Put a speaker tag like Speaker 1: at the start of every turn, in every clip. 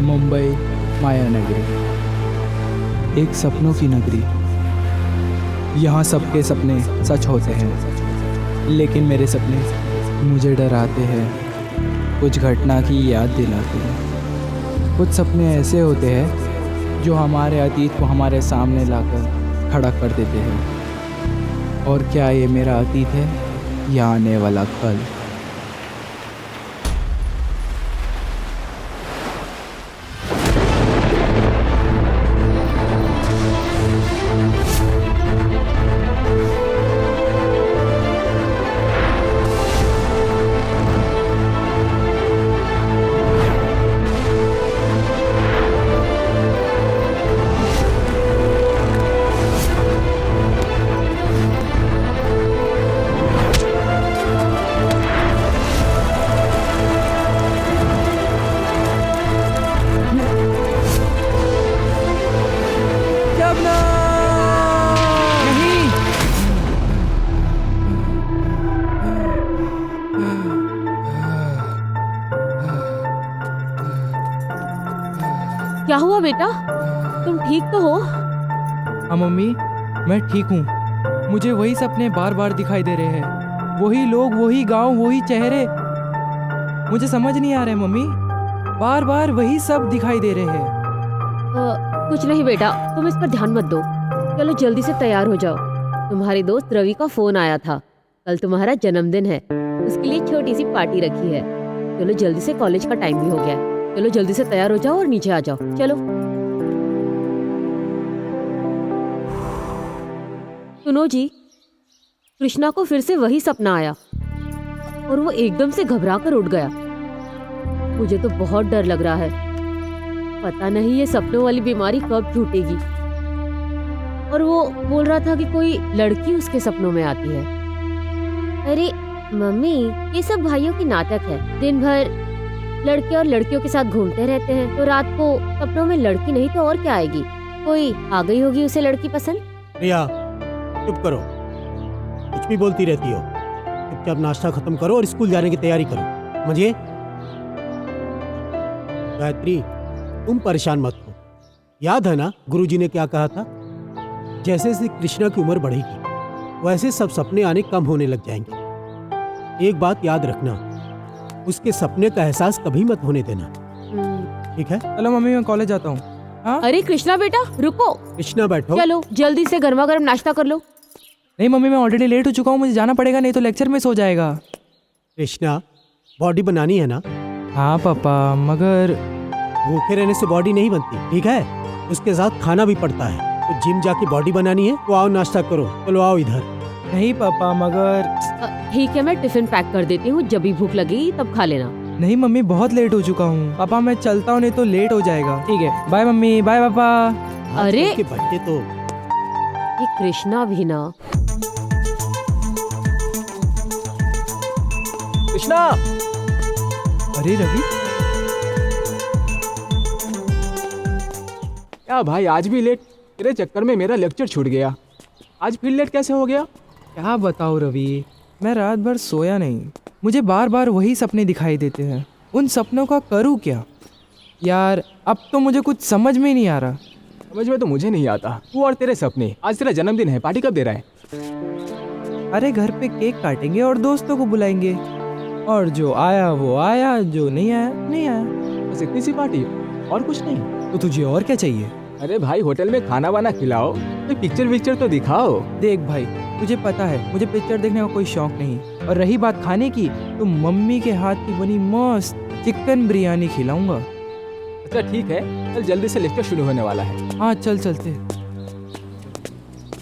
Speaker 1: मुंबई माया नगरी, एक सपनों की नगरी। यहाँ सबके सपने सच होते हैं, लेकिन मेरे सपने मुझे डराते हैं, कुछ घटना की याद दिलाते हैं। कुछ सपने ऐसे होते हैं जो हमारे अतीत को हमारे सामने लाकर खड़ा कर देते हैं। और क्या ये मेरा अतीत है या आने वाला कल?
Speaker 2: क्या हुआ बेटा, तुम ठीक तो हो?
Speaker 1: हाँ मम्मी, मैं ठीक हूँ। मुझे वही सपने बार बार दिखाई दे रहे हैं, वही लोग, वही गांव, वही चेहरे। मुझे समझ नहीं आ रहा है मम्मी, बार बार वही सब दिखाई दे रहे हैं।
Speaker 2: कुछ नहीं बेटा, तुम इस पर ध्यान मत दो। चलो जल्दी से तैयार हो जाओ। तुम्हारे दोस्त रवि का फोन आया था, कल तुम्हारा जन्मदिन है, उसके लिए छोटी सी पार्टी रखी है। चलो जल्दी से, कॉलेज का टाइम भी हो गया है। चलो जल्दी से तैयार हो जाओ और नीचे आ जाओ। चलो। सुनो जी, कृष्णा को फिर से वही सपना आया और वो एकदम से घबरा कर उठ गया। मुझे तो बहुत डर लग रहा है, पता नहीं ये सपनों वाली बीमारी कब छूटेगी। और वो बोल रहा था कि कोई लड़की उसके सपनों में आती है। अरे मम्मी, ये सब भाइयों की नाटक है। दिन भर लड़के और लड़कियों के साथ घूमते रहते हैं, तो रात को सपनों में लड़की नहीं तो और क्या आएगी? कोई आ गई होगी उसे लड़की पसंद।
Speaker 3: प्रिया, चुप करो, कुछ भी बोलती रहती हो। चुपचाप नाश्ता खत्म करो और स्कूल जाने की तैयारी करो, समझिए? गायत्री, तुम परेशान मत हो। याद है ना गुरुजी ने क्या कहा था? जैसे जैसे कृष्णा की उम्र बढ़ेगी वैसे सब सपने आने कम होने लग जाएंगे। एक बात याद रखना, उसके सपने का एहसास कभी मत होने देना, ठीक है?
Speaker 1: चलो मम्मी, मैं कॉलेज जाता हूँ। हाँ?
Speaker 2: अरे कृष्णा बेटा रुको।
Speaker 3: कृष्णा बैठो।
Speaker 2: चलो जल्दी से गर्मा गर्म नाश्ता कर लो।
Speaker 1: नहीं मम्मी, मैं ऑलरेडी लेट हो चुका हूँ, मुझे जाना पड़ेगा, नहीं तो लेक्चर मिस हो जाएगा।
Speaker 3: कृष्णा, बॉडी बनानी है ना?
Speaker 1: हाँ पापा, मगर
Speaker 3: भूखे रहने से बॉडी नहीं बनती, ठीक है? उसके साथ खाना भी पड़ता है। तो जिम जाके बॉडी बनानी है तो आओ नाश्ता करो। चलो आओ इधर।
Speaker 1: नहीं पापा, मगर
Speaker 2: ठीक है, मैं टिफिन पैक कर देती हूँ, जब भी भूख लगेगी तब खा लेना।
Speaker 1: नहीं मम्मी, बहुत लेट हो चुका हूँ। पापा मैं चलता हूँ, नहीं तो लेट हो जाएगा। ठीक है, बाय मम्मी, बाय पापा।
Speaker 2: अरे
Speaker 3: आजकल के बच्चे तो
Speaker 2: ये कृष्णा भी ना।
Speaker 3: कृष्णा!
Speaker 1: अरे रवि,
Speaker 4: क्या भाई, आज भी लेट? तेरे चक्कर में मेरा लेक्चर छूट गया। आज फिर लेट कैसे हो गया?
Speaker 1: क्या बताओ रवि, मैं रात भर सोया नहीं। मुझे बार बार वही सपने दिखाई देते हैं। उन सपनों का करूँ क्या यार? अब तो मुझे कुछ समझ में ही नहीं आ रहा।
Speaker 4: समझ में तो मुझे नहीं आता। तू और तेरे सपने। आज तेरा जन्मदिन है, पार्टी कब दे रहा है?
Speaker 1: अरे घर पे केक काटेंगे और दोस्तों को बुलाएंगे, और जो आया वो आया, जो नहीं आया नहीं आया।
Speaker 4: बस इतनी सी पार्टी, और कुछ नहीं?
Speaker 1: तो तुझे और क्या चाहिए?
Speaker 4: अरे भाई, होटल में खाना वाना खिलाओ, तो पिक्चर तो दिखाओ।
Speaker 1: देख भाई, तुझे पता है मुझे पिक्चर देखने का कोई शौक नहीं। और रही बात खाने की, तो मम्मी के हाथ की बनी मस्त चिकन बिरयानी खिलाऊंगा।
Speaker 4: अच्छा ठीक है, चल जल्दी से लेक्चर शुरू होने वाला है।
Speaker 1: हाँ चल चलते।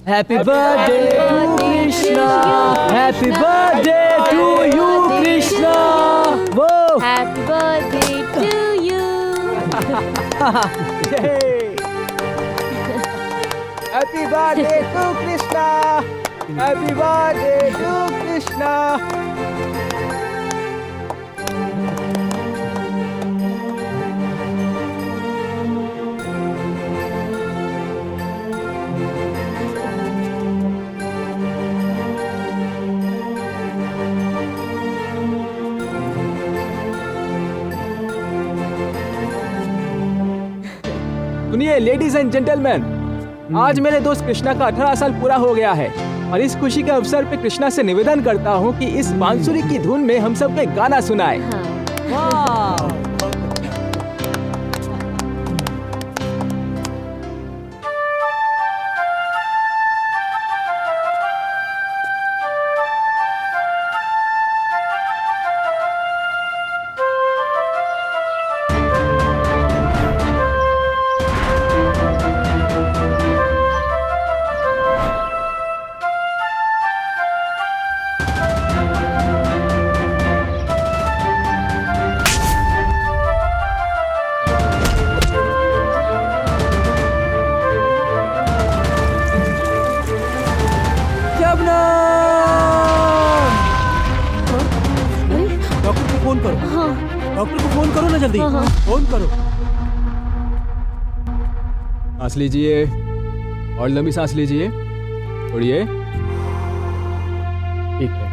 Speaker 5: Happy birthday to Krishna, happy birthday to you Krishna. वो
Speaker 2: happy birthday to you.
Speaker 5: Happy birthday to Krishna, happy birthday to Krishna.
Speaker 4: सुनिए लेडीज एंड जेंटलमैन, आज मेरे दोस्त कृष्णा का 18 साल पूरा हो गया है और इस खुशी के अवसर पे कृष्णा से निवेदन करता हूँ कि इस बांसुरी की धुन में हम सबके गाना सुनाए।
Speaker 2: हाँ।
Speaker 3: डॉक्टर को फोन करो।
Speaker 2: हाँ।
Speaker 3: डॉक्टर को फोन करो ना जल्दी।
Speaker 2: हाँ।
Speaker 3: फोन करो।
Speaker 4: सांस लीजिए और लंबी सांस लीजिए, छोड़िए। ठीक है,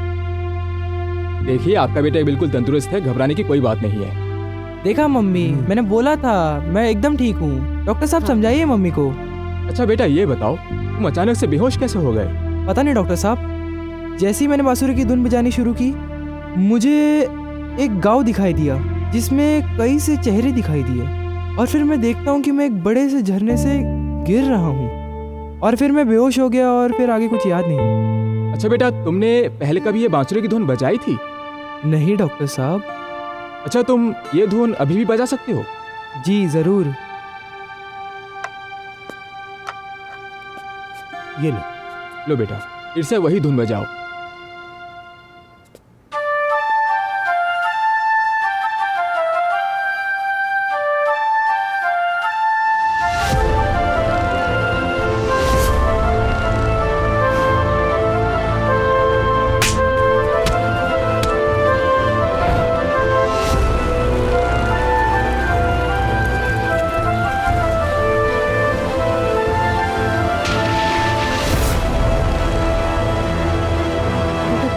Speaker 4: देखिए आपका बेटा बिल्कुल तंदुरुस्त है, घबराने की कोई बात नहीं है।
Speaker 1: देखा मम्मी, मैंने बोला था मैं एकदम ठीक हूँ। डॉक्टर साहब समझाइए मम्मी को।
Speaker 4: अच्छा बेटा ये बताओ, तुम अचानक से बेहोश कैसे हो गए?
Speaker 1: पता नहीं डॉक्टर साहब, जैसे ही मैंने बांसुरी की धुन बजानी शुरू की, मुझे एक गांव दिखाई दिया जिसमें कई से चेहरे दिखाई दिए और फिर मैं देखता हूँ कि मैं एक बड़े से झरने से गिर रहा हूँ और फिर मैं बेहोश हो गया और फिर आगे कुछ याद नहीं।
Speaker 4: अच्छा बेटा, तुमने पहले कभी ये बांसुरी की धुन बजाई थी?
Speaker 1: नहीं डॉक्टर साहब।
Speaker 4: अच्छा, तुम ये धुन अभी भी बजा सकते हो?
Speaker 1: जी ज़रूर।
Speaker 3: ये लो।
Speaker 4: लो बेटा, फिर से वही धुन बजाओ।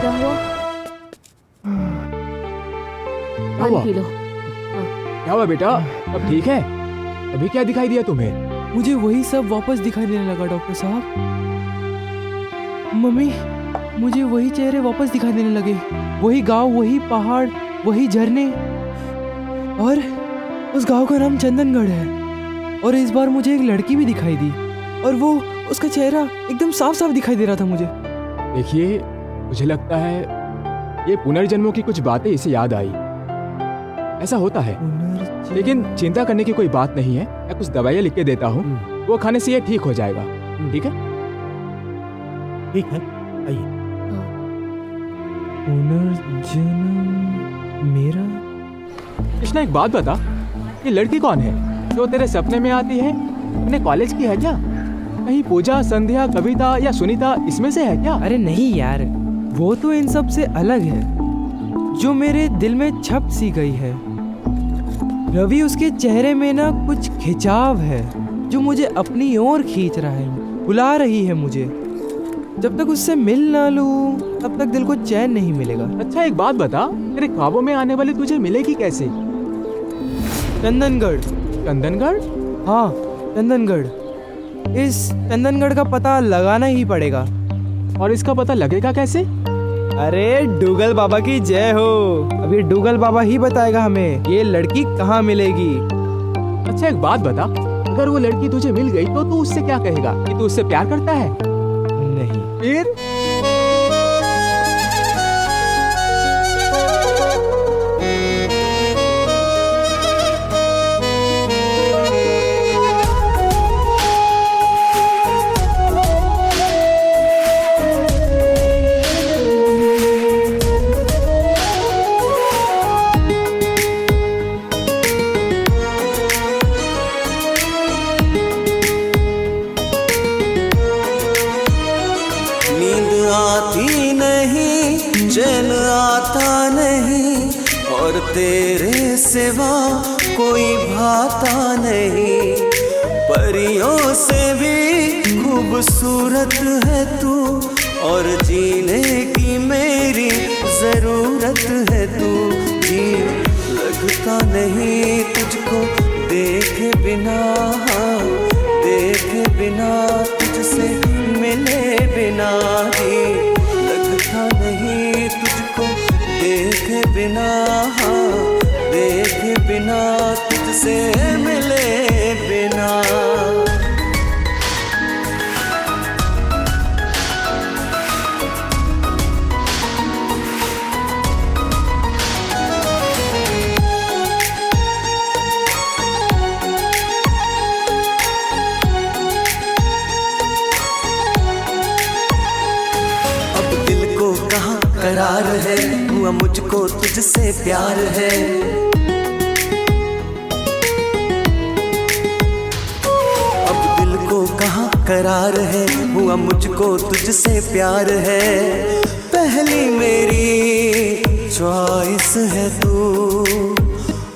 Speaker 2: क्या हुआ? पानी
Speaker 4: हुआ?
Speaker 2: P low.
Speaker 4: क्या हुआ बेटा, अब ठीक है? अभी क्या दिखाई दिया तुम्हें?
Speaker 1: मुझे वही सब वापस दिखाई देने लगा डॉक्टर साहब। मम्मी, मुझे वही चेहरे वापस दिखाई देने लगे, वही गांव, वही पहाड़, वही झरने, और उस गांव का नाम चंदनगढ़ है। और इस बार मुझे एक लड़की भी दिखाई दी और वो उसका चेहरा एकदम साफ साफ दिखाई दे रहा था मुझे।
Speaker 4: देखिए, मुझे लगता है ये पुनर्जन्मों की कुछ बातें इसे याद आई। ऐसा होता है, लेकिन चिंता करने की कोई बात नहीं है। मैं कुछ दवाइयाँ लिख के देता हूँ, वो खाने से ये ठीक हो जाएगा। ठीक है?
Speaker 3: ठीक है, आइए।
Speaker 1: पुनर्जन्म मेरा?
Speaker 4: कृष्णा एक बात बता, ये लड़की कौन है जो तेरे सपने में आती है? अपने कॉलेज की है क्या? कहीं पूजा, संध्या, कविता या सुनीता इसमें से है क्या?
Speaker 1: अरे नहीं यार, वो तो इन सब से अलग है, जो मेरे दिल में छप सी गई है। रवि, उसके चेहरे में ना कुछ खिंचाव है जो मुझे अपनी ओर खींच रहा है, बुला रही है मुझे। जब तक उससे मिल ना लूं, तब तक दिल को चैन नहीं मिलेगा।
Speaker 4: अच्छा एक बात बता, तेरे ख्वाबों में आने वाली तुझे मिलेगी कैसे?
Speaker 1: चंदनगढ़।
Speaker 4: चंदनगढ़?
Speaker 1: हाँ, चंदनगढ़। इस चंदनगढ़ का पता लगाना ही पड़ेगा।
Speaker 4: और इसका पता लगेगा कैसे?
Speaker 1: अरे डूगल बाबा की जय हो। अभी डूगल बाबा ही बताएगा हमें ये लड़की कहाँ मिलेगी।
Speaker 4: अच्छा एक बात बता, अगर वो लड़की तुझे मिल गई तो तू उससे क्या कहेगा? कि तू उससे प्यार करता है?
Speaker 1: नहीं।
Speaker 4: फिर?
Speaker 6: नींद आती नहीं, चैन आता नहीं, और तेरे सिवा कोई भाता नहीं। परियों से भी खूबसूरत है तू, और जीने की मेरी जरूरत है तू। जी लगता नहीं तुझको देखे बिना, हाँ देखे बिना, तुझसे मिले बिना ही लगता नहीं तुझको, देखे बिना, हाँ देखे बिना, तुझसे मिले बिना। करार है, हुआ मुझको तुझसे प्यार है, अब दिल को कहाँ करार है, हुआ मुझको तुझसे प्यार है। पहली मेरी चॉइस है तू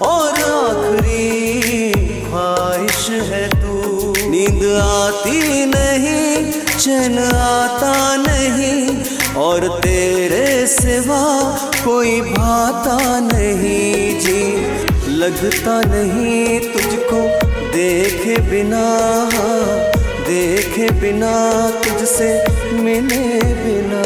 Speaker 6: और आखिरी ख्वाहिश है तू। नींद आती नहीं, चैन आता नहीं, और तेरे सिवा कोई भाता नहीं जी, लगता नहीं तुझको देखे बिना, देखे बिना, तुझसे मिले बिना।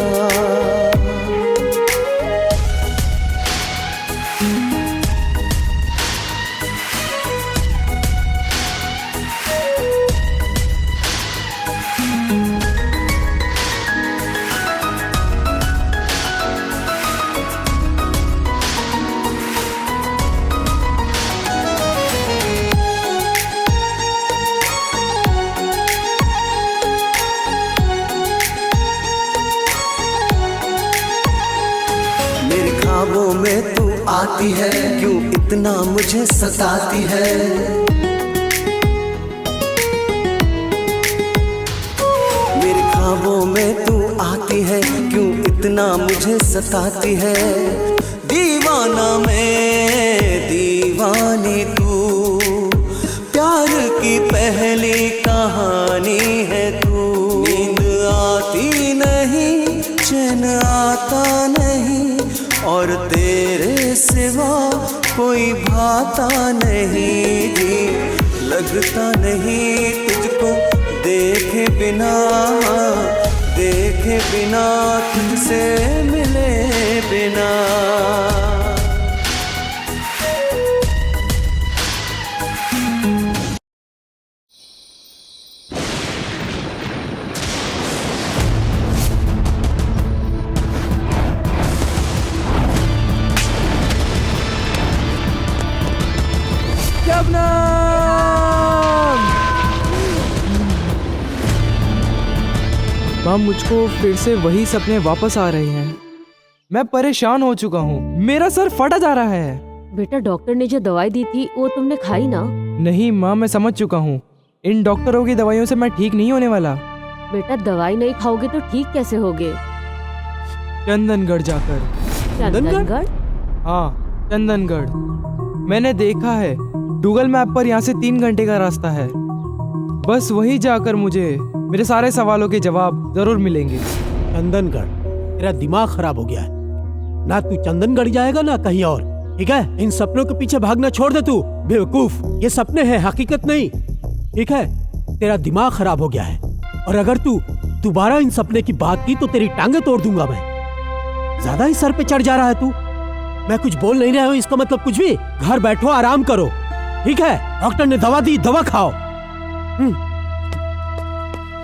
Speaker 6: ख्वाबों में तू आती है, क्यों इतना मुझे सताती है। मेरे ख्वाबों में तू आती है, क्यों इतना मुझे सताती है। दीवाना मैं दीवानी तू, प्यार की पहली कहानी है तू। नींद आती नहीं, चैन आता नहीं, और तेरे सिवा कोई भाता नहीं जी, लगता नहीं तुझको देखे बिना, देखे बिना, तुझसे मिले बिना।
Speaker 1: माँ, मुझको फिर से वही सपने वापस आ रहे हैं। मैं परेशान हो चुका हूँ, मेरा सर फटा जा रहा है।
Speaker 2: बेटा, डॉक्टर ने जो दवाई दी थी वो तुमने खाई ना?
Speaker 1: नहीं माँ, मैं समझ चुका हूँ, इन डॉक्टरों की दवाइयों से मैं ठीक नहीं होने वाला।
Speaker 2: बेटा, दवाई नहीं खाओगे तो ठीक कैसे होगे?
Speaker 1: चंदनगढ़ जाकर।
Speaker 2: चंदनगढ़?
Speaker 1: हाँ, चंदनगढ़। मैंने देखा है, गूगल मैप पर यहाँ से 3 घंटे का रास्ता है। बस वही जाकर मुझे मेरे सारे सवालों के जवाब जरूर मिलेंगे।
Speaker 3: चंदनगढ़? तेरा दिमाग खराब हो गया है, ना तू चंदनगढ़ जाएगा ना कहीं और, ठीक है? इन सपनों के पीछे भागना छोड़ दे तू, बेवकूफ। ये सपने हैं, हकीकत नहीं, ठीक है? तेरा दिमाग खराब हो गया है, और अगर तू दोबारा इन सपने की बात की तो तेरी टांगे तोड़ दूंगा मैं। ज्यादा ही सर पे चढ़ जा रहा है तू। मैं कुछ बोल नहीं रहा हूँ, इसका मतलब कुछ भी। घर बैठो, आराम करो, ठीक है? डॉक्टर ने दवा दी, दवा खाओ।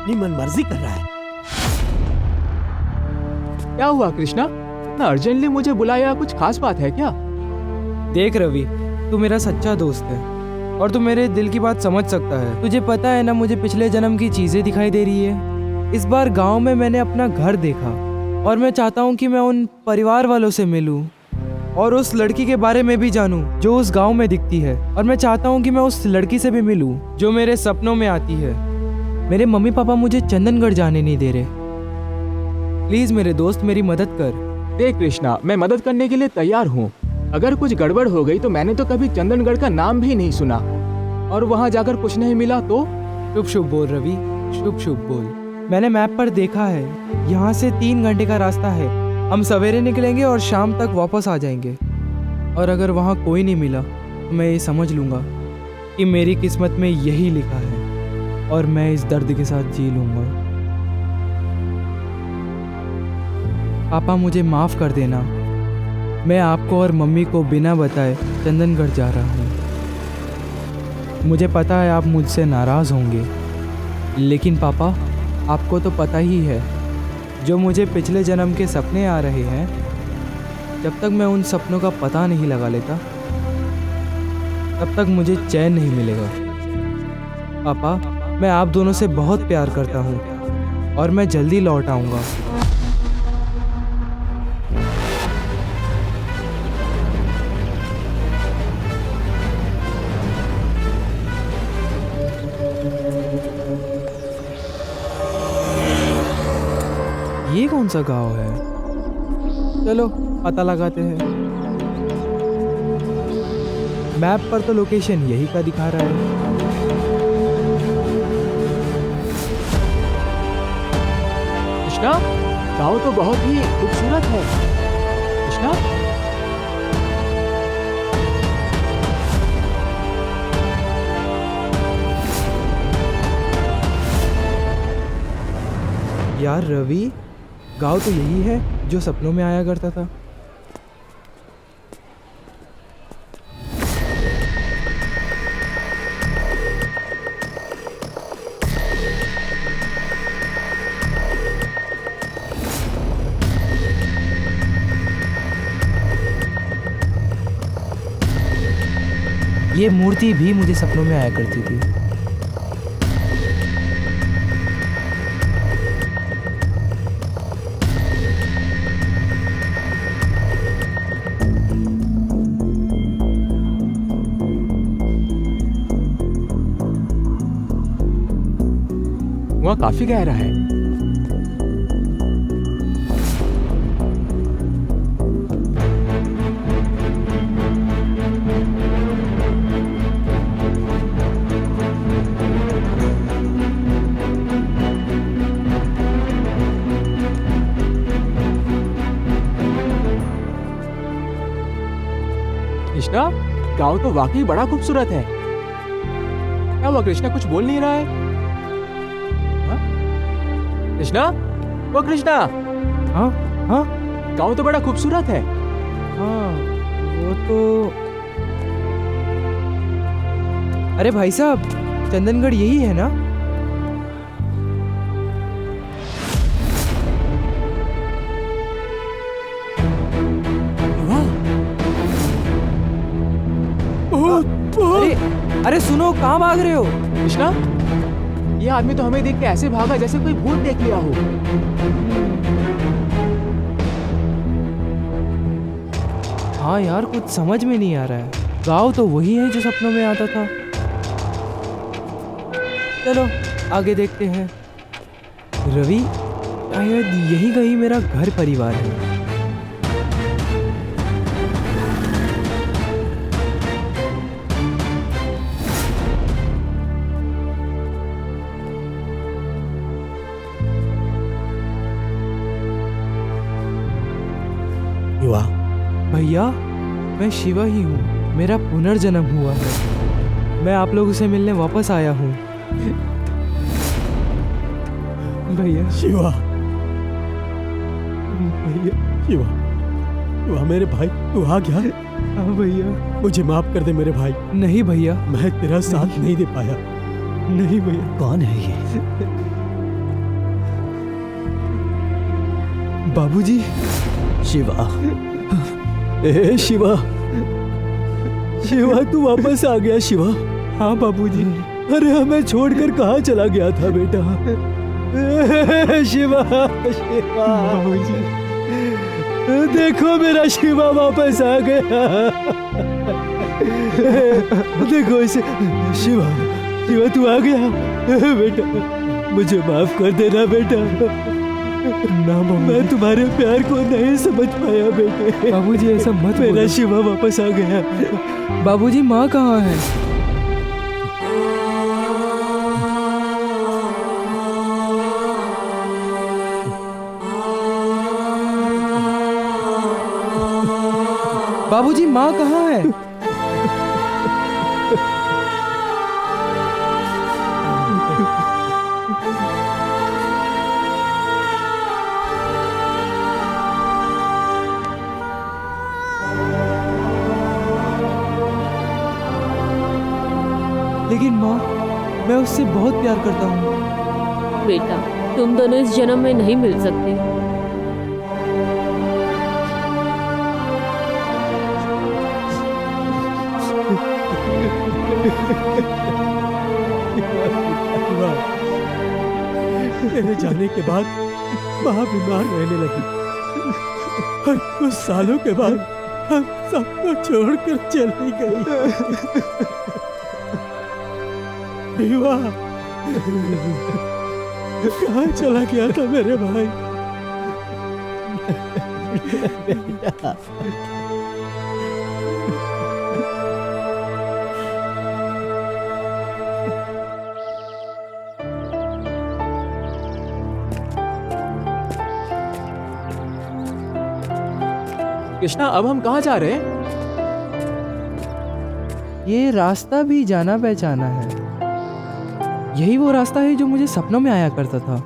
Speaker 3: अपनी मन मर्जी कर रहा है।
Speaker 4: क्या हुआ कृष्णा, इतना अर्जेंटली मुझे बुलाया? कुछ खास बात है क्या?
Speaker 1: देख रवि, तू मेरा सच्चा दोस्त है और तू मेरे दिल की बात समझ सकता है। तुझे पता है ना, मुझे पिछले जन्म की चीजें दिखाई दे रही है। इस बार गांव में मैंने अपना घर देखा और मैं चाहता हूँ कि मैं उन परिवार वालों से मिलूं और उस लड़की के बारे में भी जानूं जो उस गांव में दिखती है। और मैं चाहता हूँ कि मैं उस लड़की से भी मिलूं जो मेरे सपनों में आती है। मेरे मम्मी पापा मुझे चंदनगढ़ जाने नहीं दे रहे। प्लीज मेरे दोस्त, मेरी मदद कर।
Speaker 4: देख कृष्णा, मैं मदद करने के लिए तैयार हूँ। अगर कुछ गड़बड़ हो गई तो मैंने तो कभी चंदनगढ़ का नाम भी नहीं सुना, और वहाँ जाकर कुछ नहीं मिला तो?
Speaker 1: शुभ शुभ बोल रवि, शुभ शुभ बोल। मैंने मैप पर देखा है, यहाँ से 3 घंटे का रास्ता है। हम सवेरे निकलेंगे और शाम तक वापस आ जाएंगे। और अगर वहाँ कोई नहीं मिला तो मैं ये समझ लूँगा कि मेरी किस्मत में यही लिखा है और मैं इस दर्द के साथ जी लूँगा। पापा मुझे माफ़ कर देना। मैं आपको और मम्मी को बिना बताए चंदनगढ़ जा रहा हूँ। मुझे पता है आप मुझसे नाराज़ होंगे, लेकिन पापा आपको तो पता ही है जो मुझे पिछले जन्म के सपने आ रहे हैं, जब तक मैं उन सपनों का पता नहीं लगा लेता तब तक मुझे चैन नहीं मिलेगा। पापा मैं आप दोनों से बहुत प्यार करता हूँ और मैं जल्दी लौट आऊँगा। ये कौन सा गांव है? चलो पता लगाते हैं। मैप पर तो लोकेशन यही का दिखा रहा है।
Speaker 4: कृष्णा, गाँव तो बहुत ही खूबसूरत है। कृष्णा,
Speaker 1: यार रवि, गांव तो यही है जो सपनों में आया करता था। ये मूर्ति भी मुझे सपनों में आया करती थी।
Speaker 4: वहाँ काफी गहरा है। कृष्णा, गाँव तो वाकई बड़ा खूबसूरत है। क्या हुआ कृष्णा, कुछ बोल नहीं रहा है? हाँ? कृष्णा, वो कृष्णा,
Speaker 1: हाँ हाँ
Speaker 4: गाँव तो बड़ा खूबसूरत है।
Speaker 1: हाँ वो तो, अरे भाई साहब, चंदनगढ़ यही है ना? अरे सुनो, कहाँ भाग रहे हो?
Speaker 4: कृष्णा, ये आदमी तो हमें देख के ऐसे भागा जैसे कोई भूत देख लिया हो।
Speaker 1: हाँ यार, कुछ समझ में नहीं आ रहा है। गाँव तो वही है जो सपनों में आता था। चलो आगे देखते हैं। रवि, शायद यही कहीं मेरा घर परिवार है।
Speaker 3: शिवा,
Speaker 1: भैया, मैं शिवा ही हूँ। मेरा पुनर्जन्म हुआ है। मैं आप लोगों से मिलने वापस आया हूँ। भैया,
Speaker 3: शिवा,
Speaker 1: भैया,
Speaker 3: शिवा, शिवा मेरे भाई, तू आ गया?
Speaker 1: हाँ भैया।
Speaker 3: मुझे माफ कर दे मेरे भाई,
Speaker 1: नहीं भैया,
Speaker 3: मैं तेरा साथ नहीं दे पाया।
Speaker 1: नहीं भैया।
Speaker 3: कौन है ये?
Speaker 1: बाबूजी।
Speaker 3: शिवा, ए शिवा, शिवा तू वापस आ गया शिवा।
Speaker 1: हाँ बाबूजी।
Speaker 3: अरे हमें छोड़कर कहाँ चला गया था बेटा? शिवा, शिवा
Speaker 1: बाबूजी।
Speaker 3: देखो मेरा शिवा वापस आ गया। देखो इसे। शिवा, शिवा तू आ गया बेटा। मुझे माफ कर देना बेटा।
Speaker 1: ना बाबूजी।
Speaker 3: मैं तुम्हारे प्यार को नहीं समझ पाया बेटे।
Speaker 1: बाबूजी ऐसा मत
Speaker 3: मेरा
Speaker 1: बोलो।
Speaker 3: शिवा वापस आ गया।
Speaker 1: बाबूजी, माँ कहाँ है? बाबूजी, माँ कहाँ है? लेकिन माँ, मैं उससे बहुत प्यार करता हूँ।
Speaker 2: बेटा, तुम दोनों इस जन्म में नहीं मिल सकते।
Speaker 3: मेरे जाने के बाद माँ बीमार रहने लगी और कुछ सालों के बाद हम सबको छोड़कर चली गई। विवा, कहाँ चला गया था मेरे भाई?
Speaker 4: कृष्णा, अब हम कहाँ जा रहे हैं?
Speaker 1: ये रास्ता भी जाना पहचाना है। यही वो रास्ता है जो मुझे सपनों में आया करता था।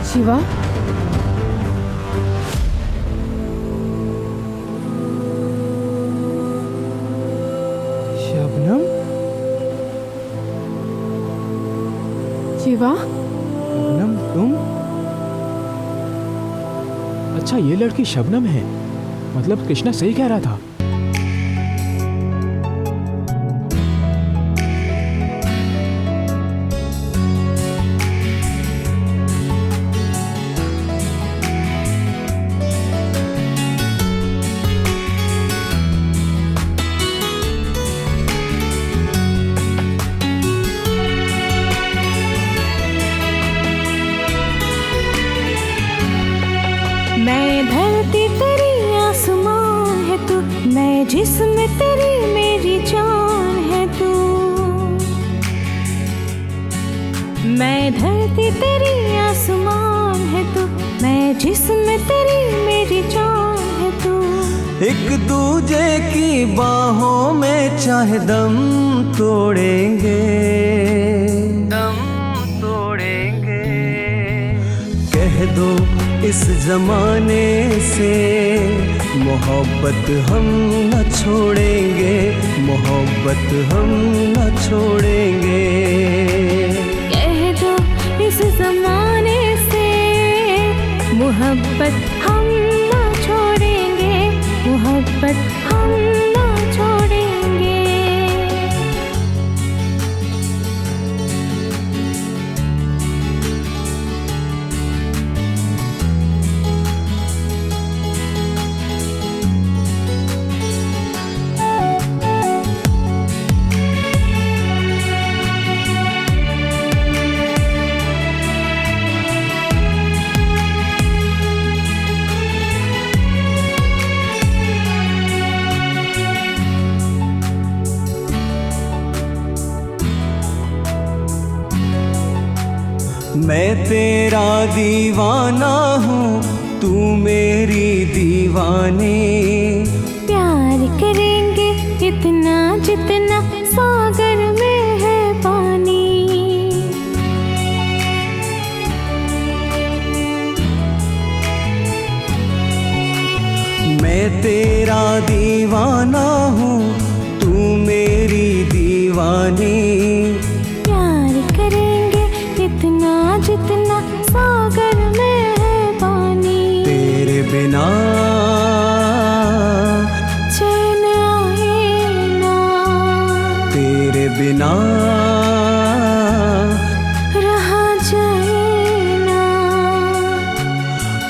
Speaker 1: शिवा, शबनम,
Speaker 7: शिवा,
Speaker 1: शबनम तुम?
Speaker 4: अच्छा, ये लड़की शबनम है। मतलब कृष्णा सही कह रहा था।
Speaker 7: मैं धरती तेरी आसमान है तू, मैं जिस्म तेरी मेरी जान है तू। मैं धरती तेरी आसमान है तू, मैं जिस्म तेरी मेरी जान है तू।
Speaker 6: एक दूजे की बाहों में चाहे दम तोड़ेंगे, दम तोड़ेंगे। कह दो इस जमाने से मोहब्बत हम न छोड़ेंगे, मोहब्बत हम न छोड़ेंगे।
Speaker 7: कह दो इस जमाने से मोहब्बत हम ना छोड़ेंगे, मोहब्बत हम ना छोड़ेंगे।
Speaker 6: मैं तेरा दीवाना हूँ, तू मेरी दीवानी।
Speaker 7: प्यार करेंगे इतना जितना सागर में है पानी।
Speaker 6: मैं तेरा दीवाना हूँ, तू मेरी दीवानी।
Speaker 7: प्यार करेंगे इतना जितना सागर में है पानी।
Speaker 6: तेरे बिना
Speaker 7: चैन आए ना,
Speaker 6: तेरे बिना
Speaker 7: रहा जाए ना।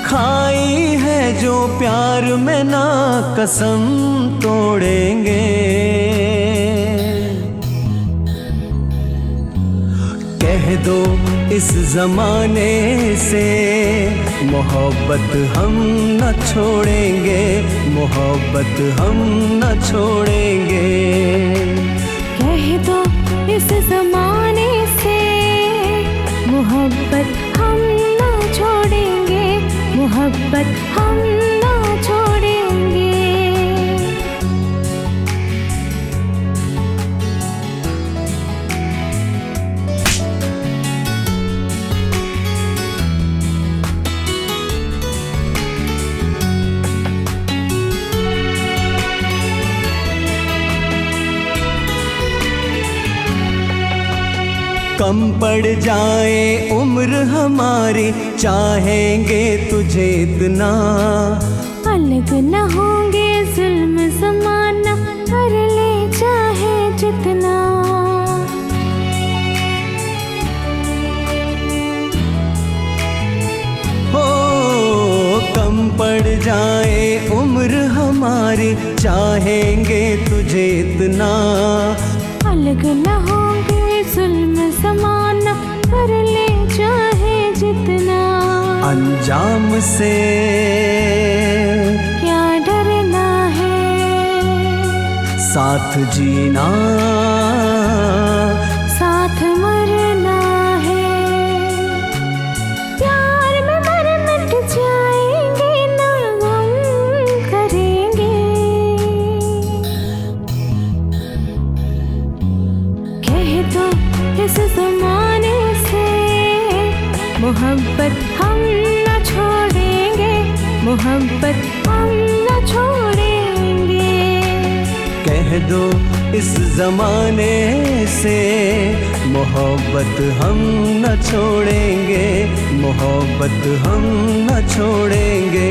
Speaker 6: खाई है जो प्यार में ना कसम तोड़ेंगे। कह दो इस जमाने से मोहब्बत हम न छोड़ेंगे, मोहब्बत हम न छोड़ेंगे।
Speaker 7: कह दो इस जमाने से मोहब्बत हम ना छोड़ेंगे, मोहब्बत हम ना छोड़ेंगे।
Speaker 6: कम पड़ जाए उम्र हमारी, चाहेंगे तुझे इतना।
Speaker 7: अलग न होंगे जुल्म ज़माना, कर ले चाहे जितना।
Speaker 6: हो कम पड़ जाए उम्र हमारी, चाहेंगे तुझे इतना।
Speaker 7: अलग न होंगे जुल्म ज़माना, कर ले चाहे जितना।
Speaker 6: अंजाम से
Speaker 7: क्या डरना है,
Speaker 6: साथ जीना,
Speaker 7: साथ मरना है। प्यार में मर मिट जाएंगे ना गम करेंगे। कह दो इस जमाने से मोहब्बत हम न छोड़ेंगे, मोहब्बत हम न छोड़ेंगे।
Speaker 6: कह दो इस जमाने से मोहब्बत हम न छोड़ेंगे, मोहब्बत हम न छोड़ेंगे।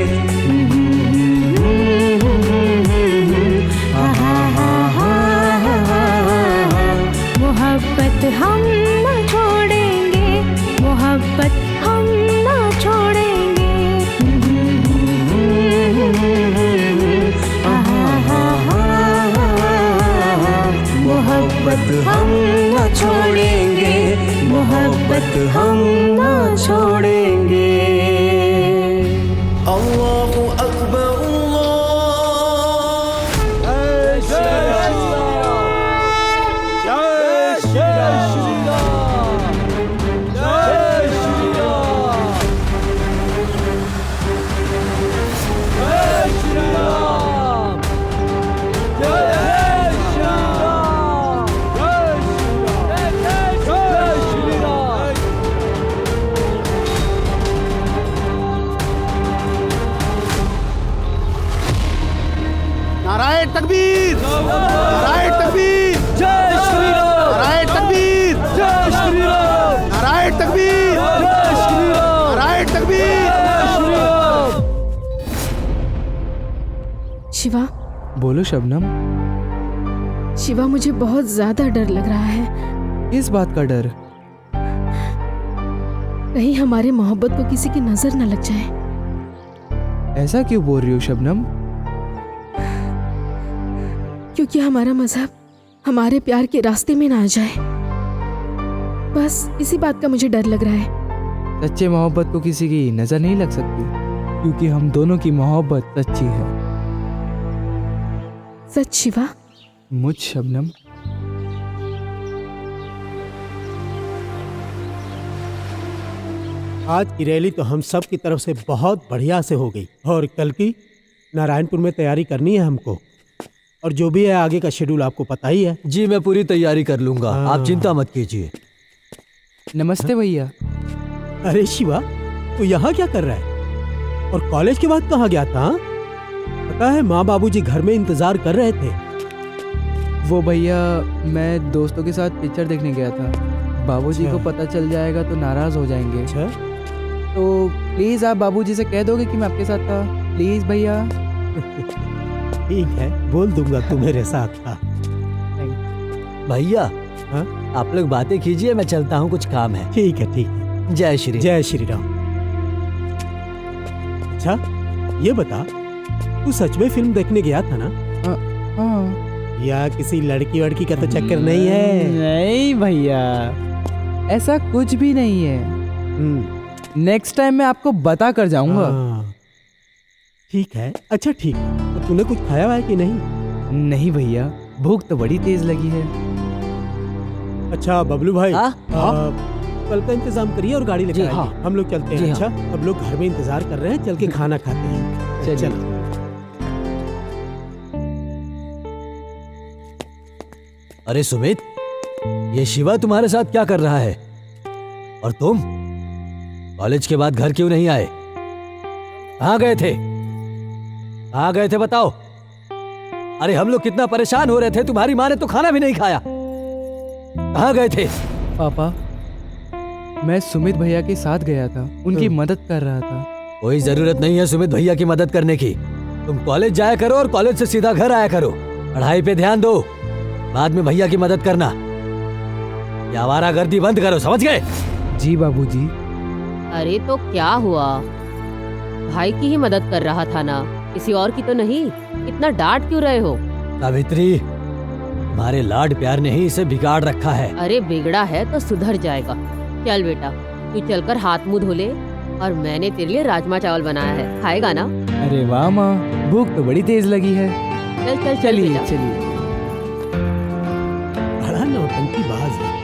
Speaker 7: मोहब्बत हम न छोड़ेंगे, मोहब्बत हम न छोड़ेंगे।
Speaker 6: मोहब्बत हम न छोड़ेंगे, मोहब्बत हम न छोड़ेंगे। अल्लाहु अकबर
Speaker 3: नारायण तकबीर, नारायण तकबीर, जय श्री राम। नारायण तकबीर, जय श्री राम। नारायण तकबीर, जय श्री राम। नारायण तकबीर, जय श्री राम।
Speaker 8: शिवा,
Speaker 1: बोलो शबनम,
Speaker 8: शिवा मुझे बहुत ज्यादा डर लग रहा है।
Speaker 1: किस बात का डर?
Speaker 8: कहीं हमारे मोहब्बत को किसी की नजर न लग जाए।
Speaker 1: ऐसा क्यों बोल रही हो शबनम?
Speaker 8: क्योंकि हमारा मजहब हमारे प्यार के रास्ते में ना आ जाए, बस इसी बात का मुझे डर लग रहा है।
Speaker 1: सच्चे मोहब्बत को किसी की नजर नहीं लग सकती, क्योंकि हम दोनों की मोहब्बत सच्ची है।
Speaker 8: सच शिवा?
Speaker 1: मुझ शबनम।
Speaker 3: आज की रैली तो हम सब की तरफ से बहुत बढ़िया से हो गई, और कल की नारायणपुर में तैयारी करनी है हमको, और जो भी है आगे का शेड्यूल आपको पता ही है।
Speaker 5: जी मैं पूरी तैयारी कर लूंगा, आप चिंता मत कीजिए।
Speaker 1: नमस्ते भैया।
Speaker 3: अरे शिवा, तू यहाँ क्या कर रहा है? और कॉलेज के बाद कहाँ गया था? हाँ? पता है माँ बाबूजी घर में इंतजार कर रहे थे।
Speaker 1: वो भैया, मैं दोस्तों के साथ पिक्चर देखने गया था। बाबूजी को पता चल जाएगा तो नाराज हो जाएंगे।
Speaker 3: अच्छा,
Speaker 1: तो प्लीज आप बाबूजी से कह दोगे कि मैं आपके साथ था, प्लीज भैया।
Speaker 3: ठीक है, बोल दूंगा तू मेरे साथ था।
Speaker 5: भैया
Speaker 3: हाँ?
Speaker 5: आप लोग बातें कीजिए, मैं चलता हूँ, कुछ काम है।
Speaker 3: ठीक है, ठीक है।
Speaker 5: जय श्री
Speaker 3: जय श्री राम। अच्छा, ये बता, तू सच में फिल्म देखने गया था ना?
Speaker 1: हाँ।
Speaker 3: या किसी लड़की वड़की का तो चक्कर नहीं है?
Speaker 1: नहीं भैया, ऐसा कुछ भी नहीं है। नेक्स्ट टाइम मैं आपको बता कर जाऊंगा।
Speaker 3: हाँ, ठीक है। अच्छा ठीक है, तो तूने कुछ खाया हुआ है कि नहीं?
Speaker 1: नहीं भैया, भूख तो बड़ी तेज लगी है।
Speaker 3: अच्छा बबलू भाई,
Speaker 5: हाँ?
Speaker 3: कल का इंतजाम करिए और गाड़ी लेकर
Speaker 5: जी,
Speaker 3: आइए।
Speaker 5: हाँ।
Speaker 3: हम लोग चलते हैं।
Speaker 5: जी,
Speaker 3: अच्छा, अब लोग घर में इंतजार कर रहे हैं, चल के खाना खाते हैं।
Speaker 1: चलिए।
Speaker 3: चलो।
Speaker 5: अरे सुमित, ये शिवा तुम्हारे साथ क्या कर रहा है? और तुम कॉलेज के बाद घर क्यों नहीं आए? कहाँ गए थे? कहाँ गए थे बताओ? अरे हम लोग कितना परेशान हो रहे थे, तुम्हारी माँ ने तो खाना भी नहीं खाया। कहाँ गए थे?
Speaker 1: पापा, मैं सुमित भैया के साथ गया था, उनकी मदद कर रहा था।
Speaker 5: कोई जरूरत नहीं है सुमित भैया की मदद करने की। तुम कॉलेज जाया करो और कॉलेज से सीधा घर आया करो। पढ़ाई पे ध्यान दो, बाद में भैया की मदद करना। ये आवारागर्दी बंद करो, समझ गए?
Speaker 1: जी बाबूजी।
Speaker 2: अरे तो क्या हुआ, भाई की ही मदद कर रहा था ना, किसी और की तो नहीं। इतना डांट क्यों रहे हो?
Speaker 5: सावित्री, तुम्हारे लाड प्यार ने ही इसे बिगाड़ रखा है।
Speaker 2: अरे बिगड़ा है तो सुधर जाएगा। चल बेटा, तू चलकर हाथ मुंह धो ले, और मैंने तेरे लिए राजमा चावल बनाया है, खाएगा ना?
Speaker 1: अरे वाह माँ, भूख तो बड़ी तेज लगी है।
Speaker 2: चल चल चल
Speaker 1: चलिए
Speaker 2: बेटा।
Speaker 1: चलिए।
Speaker 3: बड़ा नौटंकी बाज है।